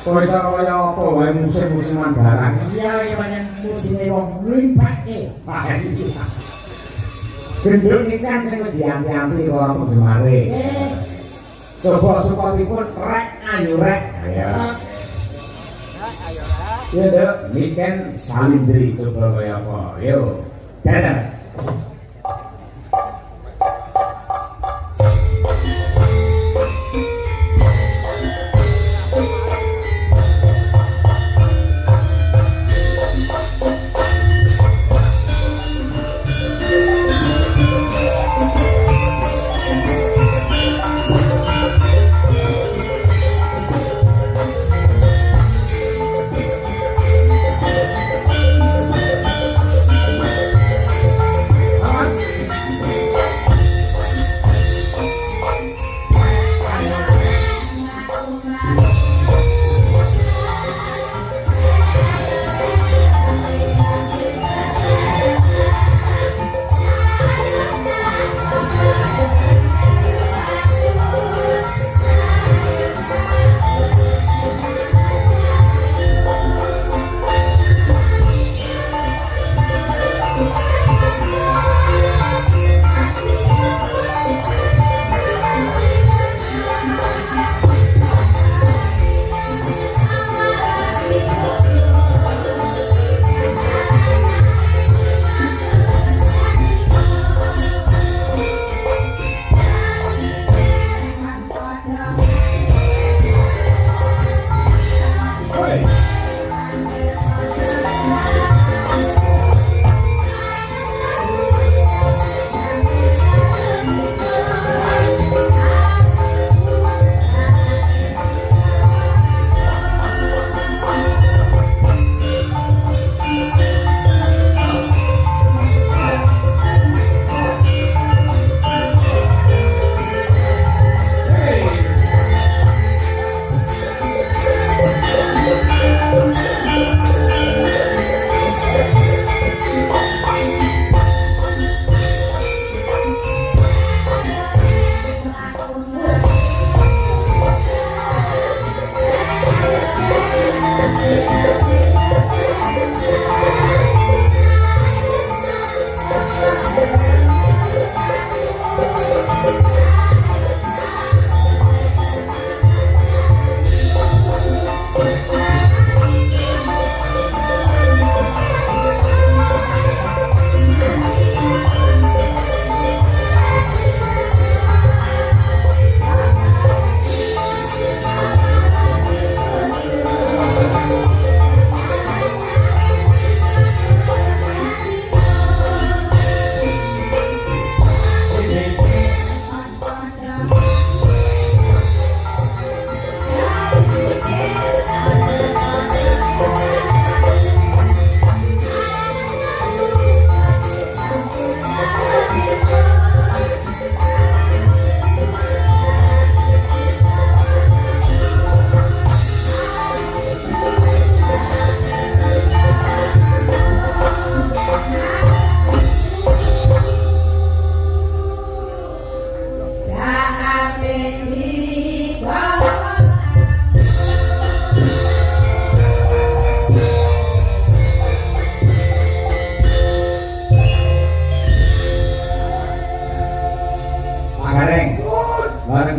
Wis kaya apa wae musim-musiman barang. Iya iki pancen musime wong mlimpake. Gendul iki kan sing wis diampi-ampi karo penggemare. Coba supatipun rek ayo rek. Ya. Ya dek, ini kan salindri coba kaya apa. Yo. Dadah.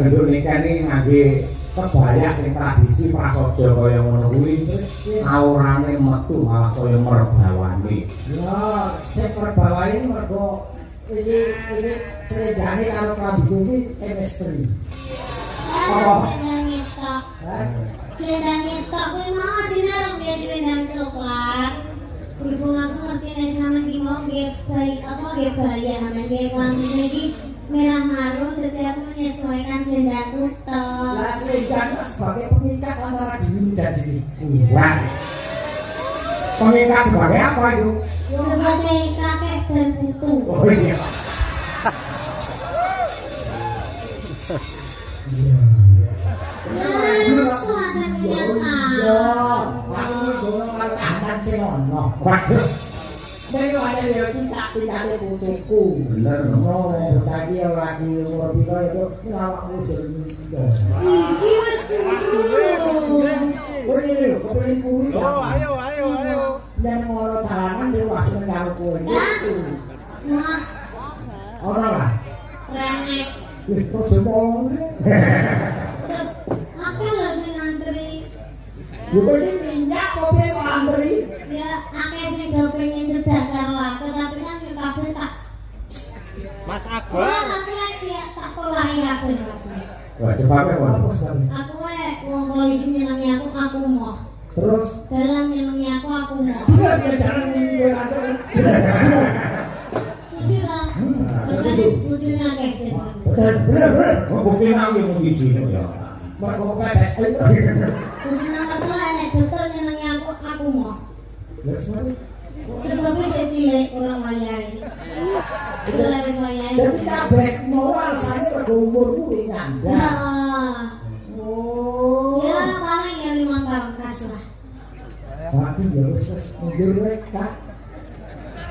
gendut nikah ini ngangge kebaya sing tradisi prasaja kaya ngono kuwi aurane metu malah saya merbawani. Ya, sing merbawani mergo iki sredane karo klambiku iki chemistry. Selendang ngetok kuwi mau sinarung dia selendang coklat. Berhubung aku ngerti nek sampean iki mau nggih bayi apa nggih bayi sampean nggih klambi iki merah marun, jadi aku menyesuaikan selendangku toh. Lah selendang sebagai pengikat antara dirimu dan diriku. Wah. Pengikat sebagai apa itu? Sebagai kakek dan putu. Oh iya. Lesu akan kenyataan. Iya, aku ngono karo anak sing ono. Waduh. Nek ada yo cicak-cicake putuku. Bener. Oh, saiki ora ki umur piro itu awakmu jenenge. Iki wis kudu. Wis pengen kuwi. Oh, ayo. Dan ngono jalanan sing wis seneng karo kowe. Wah, Ora lah. renek. Wis padha ngomong. Apa lho sing ngantri? Lho kok iki minyak kopi kok antri? Ya, akeh sing do pengen cedak karo aku, tapi kan yo kabeh tak Mas ora Akbar. tak seleksi tak polahi aku. Wah, sebabnya Apa apa? sebabnya? Aku wong polisi nyenengi aku moh. Terus Dalang nyenengi aku moh. dia jalan ini ada. Sudah lah. Berarti bujune akeh biasanya. Bener. Oh, bukti nang yang ngiji ya. Mergo pepek. Bujune ketelan nek dokter nyenengi aku moh. Wes mari. Sebabnya saya cilik orang wayahe. Itu lah wis wayahe. Jadi kabeh moral saya mergo umurmu iki nyanda. Heeh. Oh. Ya paling ya 5 tahun kas lah. Waduh ya wis mundur wae Kak.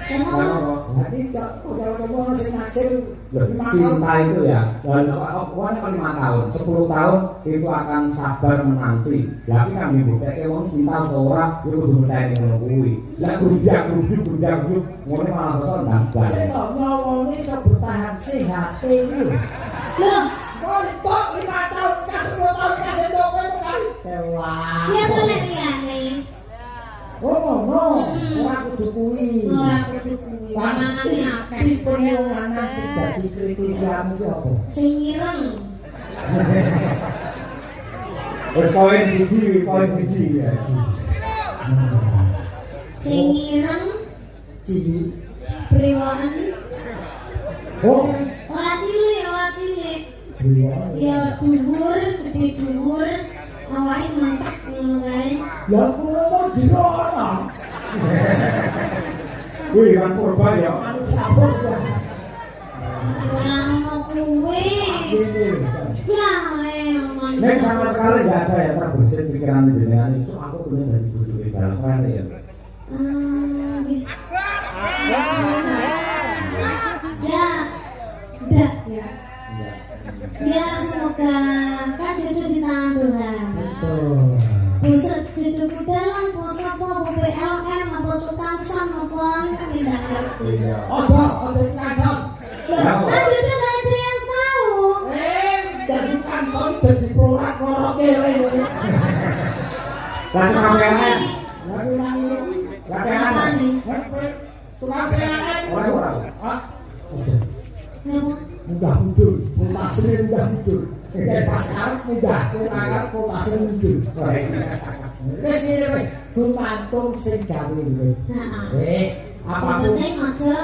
Kenapa? Jadi kalau sing naksir Cinta itu ya, dan pokoknya kan 5 tahun, 10 tahun itu akan sabar menanti. Tapi kan dibuktikan wong cinta atau orang itu kudu ngenteni ngono kuwi. Lah berujak ngono malah terus ndambal. saya kok ngomong ini bisa bertahan sehat itu. Loh, Kok 5 tahun, 10 tahun kasih dong kowe kali. Wah. dia tuh nek liyane. Oh no, ora kudu kuwi. Ora kudu kuwi. Lanang akeh. Tipe wong lanang sing dadi kriteriamu ki apa? Sing ireng. Wis poin siji ya. Sing ireng, Cibi. brewoken. Oh, Ora cilik. iya. Ya dhuwur, gede dhuwur. Awake mantep ngono kae. Ya kulo mau dirono. Kuwi kan purba ya. Anu sabur ya. Ora ono kuwi. Sini. Ya, emang. Nek sama sekali enggak ada ya terbersih pikiran jenengan itu aku pengen dari bojo iki dalam kan ya. Nggih. Ya, udah ya. Ya semoga kan jodoh di tangan Tuhan. Betul. Besok jodohku dalam pos apa PLN apa tutangsan apa tidak ngerti. Iya. Ojo kanson. Kan jodoh gak ada yang tahu. Dari kanson jadi porak-porak kere. Lah kampean. Lalu nangis. Apa nih? Tukang PLN. Ora. Ah, Kenapa? mudah muncul, potasnya mudah muncul. Kayak pas arep mudah, kurang potasnya muncul. Wes ngene wes, gumantung sing gawe kowe. Nah, Wes, apapun penting aja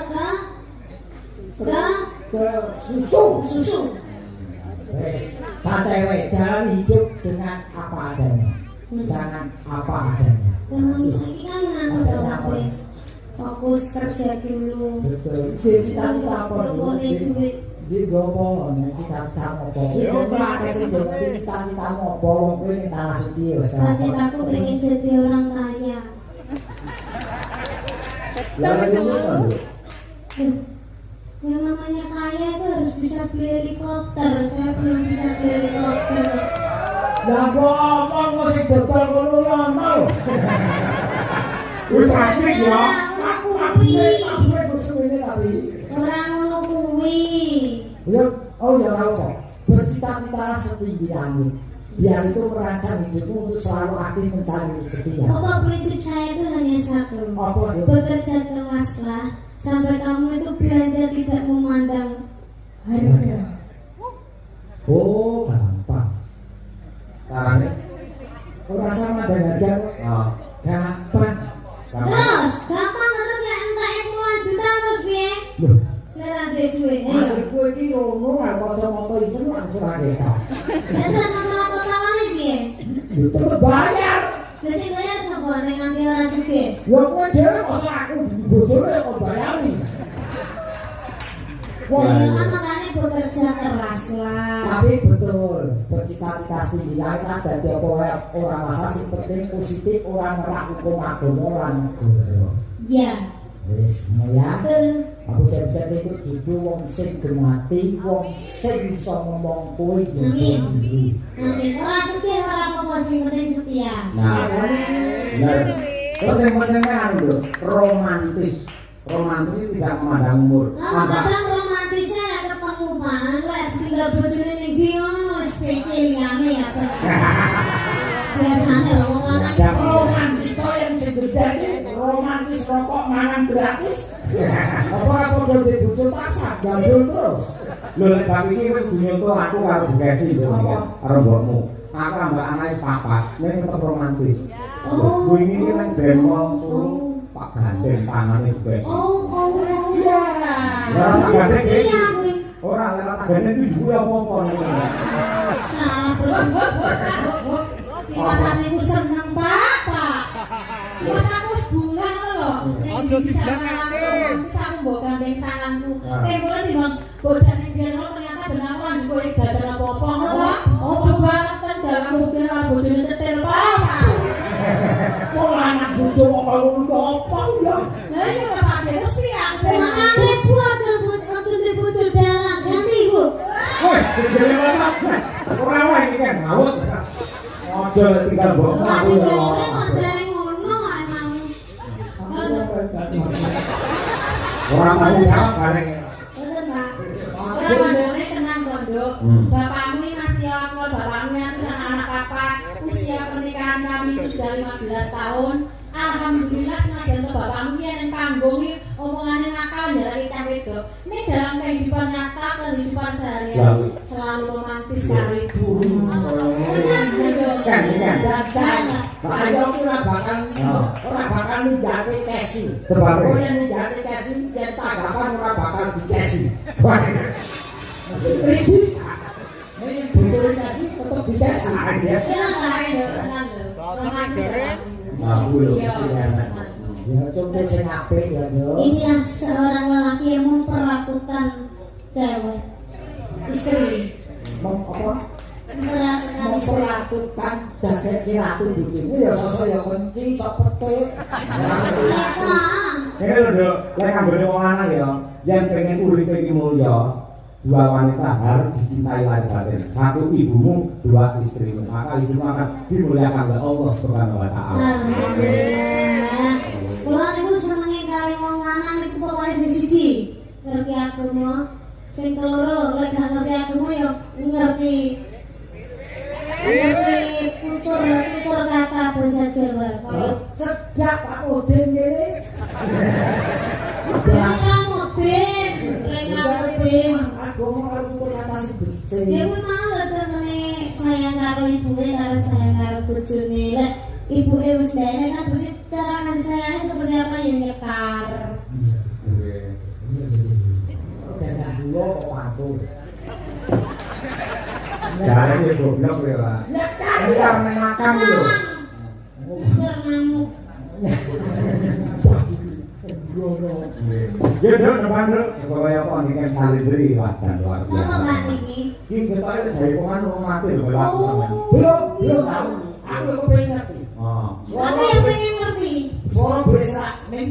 ke susu. susu. Wes, santai wes, jalan hidup dengan apa adanya. Jangan apa adanya. Temen saiki kan nganggo kabeh. Fokus kerja dulu. Betul. Cita-cita apa Pokoknya duit. di gopo nek cita-cita apa. Yo ora sing cita-cita apa wong kowe ning tanah suci wis. Cita-citaku pengen jadi orang kaya. Lah lagi bosan. Yang namanya kaya itu harus bisa beli helikopter. Saya belum bisa beli helikopter. Lah ngomong kok sing dodol kono ono. Wis asik ya. Aku kuwi tapi Orang ngono kuwi. ya oh ya apa? Bercita-citalah setinggi langit. Biar itu merancang hidupmu untuk selalu aktif mencari rezeki. Pokok prinsip saya itu hanya satu. Apa itu? Bekerja keraslah sampai kamu itu belanja tidak memandang harga. Oh, gampang. Carane. Ora sama dengan harga. Ah. Gampang. Terus, gampang terus ya entek puluhan juta terus piye? Loh, Ora ada duit. ada kowe iki ngono gak kacamata itu langsung ada. Ya terus masalah totalane piye? Tetep bayar. Lah sing bayar sapa nek nganti ora sugih? Ya kowe dhewe masa aku bojone kok bayari. Ya kan makanya bekerja keras lah. Tapi betul, bercita-cita tinggi ya kan dadi apa wae ora masalah sing penting positif ora ngerak hukum agama ora negara. Ya, Wis ya. betul. Aku cek-cek itu judu wong sing gemati, wong sing iso ngomong kowe Amin. judu. Amin. Ora sugih ora apa-apa sing penting setia. Nah, Amin. benar. Terus yang penting kan lho, romantis. Romantis itu tidak memandang umur. Nah, kadang romantisnya lek ketemu bareng lek tinggal bojone ning ndi ngono wis PC liyane ya. Biasane lho wong lanang romantis yang segedane romantis rokok mangan gratis. Apa padha dibutuh paksa gandul terus. Lho lek bab iki kowe kudu nyontoh aku karo Bukesi lho karo mbokmu. Aku ambek anake papat, nek tetep romantis. Oh. Kuwi iki nang demo suruh Pak gandeng tangane Bukesi. Oh iya. Ora tak gandeng iki. Iya kuwi. Ora lek tak gandeng iki juga apa-apa nek. Salah bro. Pasane ku seneng Pak. Pas aku wis bunga lho. Ojo diselakake. Aku mbok gandeng tanganku. Boleh timbang bodane biyen lho ternyata benar ora kowe dadan apa-apa lho. Oh banget kan dalam mobil karo bojone cetil Pak. Wong anak bojo kok ngono apa ya? Lah iya Pak Deus piye? Makane Bu ojo bojo dalam ganti Bu. Woi, jadi apa? Ora wae iki kan ngawut. Ojo tinggal mbokmu aku yo. Dari ngono ae mau. Ora mau jawab bareng. Bener Pak. Ora mandone tenang kok, Nduk. Bapakmu ini masih akal, bapakmu yang anak papat. Usia pernikahan kami itu sudah 15 tahun. Alhamdulillah senajan to bapakmu yang panggung iki omongane nakal njalari cah wedok. Ini dalam kehidupan nyata, kehidupan sehari-hari selalu romantis karo ibu. Kan. Ayo ora bakal ninggate kesi. Sebab kok yang ninggate kesi yen tanggapan ora bakal dikesi. Wah. Nek bojone kesi tetep dikesi. Tenang ae Nduk, tenang Nduk. Romantis. Aku lho. Ya contoh sing apik ya, Nduk. Inilah seorang lelaki yang memperlakukan cewek istri. Memperlakukan istri. Memperlakukan daging ratu bojone ya sosok ya kenci sok petik. Iya Kang. Ini lho, Dok, lek anggone wong lanang ya, yen pengen uripe iki mulya, dua wanita harus dicintai lahir batin. Satu ibumu, dua istrimu. Maka ibumu akan dimuliakan oleh Allah Subhanahu wa taala. Alhamdulillah. Kula niku senenge kali wong lanang niku pokoke sing siji, ngerti agama. Sing keloro, lek gak ngerti agama ya ngerti tutur kata bahasa Jawa. Kaya Cedak Pak Udin kene. Ramudin, Ramudin. Aku mau karo tutur kata sing becik. Ya kuwi mau lho tentene sayang karo ibuke karo sayang karo bojone. Lek ibuke wis dene kan berarti cara kasih sayangnya seperti apa ya nyekar. Dadah dulu kok waktu. Jarang ya goblok ya, Pak. Nyekar Wis ya. arep makam lho. Nyekar ngamuk. Ya, Dok, depan, Dok. Kaya apa nih kan salibri wajan luar Apa biasa. Pak niki? Iki ketoknya dari pemain rumah mati lho, kalau aku sampean. Belum tahu. Aku kepengen ngerti. Oh. Aku yang pengen ngerti. Suara beresak ning